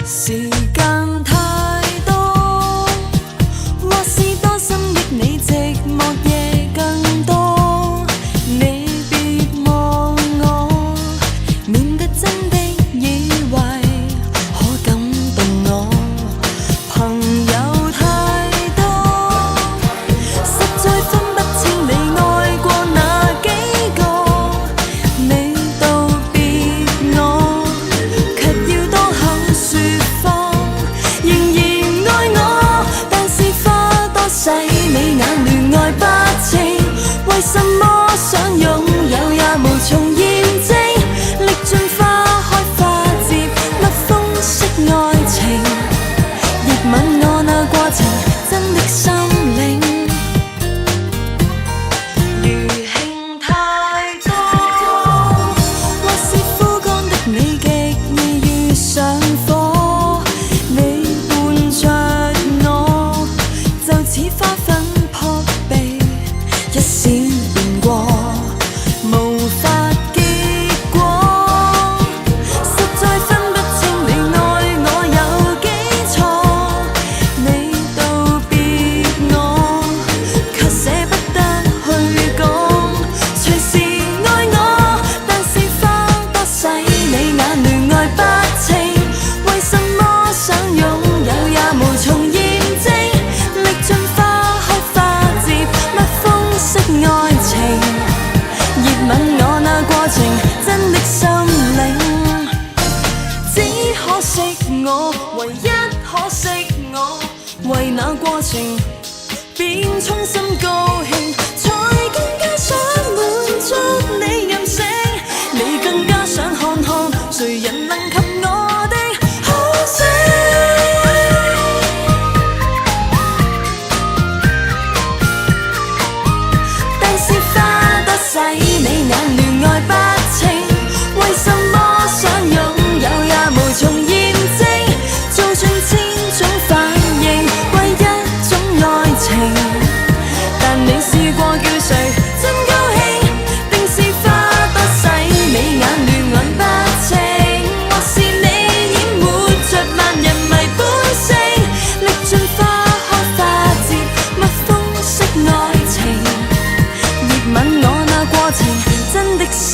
時間太多，或是多心憶你，寂寞夜更多。你別望我，免得真的以為可感動我。朋友太多，實在分不清你愛過哪幾個。你道別我，卻要多口説謊，仍然愛我，但是花多洗你眼亂愛不清。為什麼想擁有也無從驗證？歷盡花開花謝，蜜蜂式愛情，亦吻我那過程真的心領。餘興太多，或是枯乾的你極易遇上火。你伴着我，就似花粉撲鼻，一閃便過，無法結果。實在分不清你愛我有幾錯。你道別我，卻捨不得去講。隨時愛我，但是花多洗你眼亂愛不清。為什麼想擁有也無從驗證？歷盡花開花謝，蜜蜂式愛情，熱吻我那過程真的心領。只可惜我，唯一可惜我，為那過程便衷心高興，才更加想滿足你任性。你更加想看看誰人能及我的好聲。但是花多洗你眼亂愛不清。為什麼想擁有也無從驗證？做盡千種反應，為一種愛情。但你試過叫誰真高興？定是花多洗你眼亂愛不清？或是你淹沒着萬人迷本性？歷盡花開花謝，蜜蜂式愛情，熱吻我那過程真的心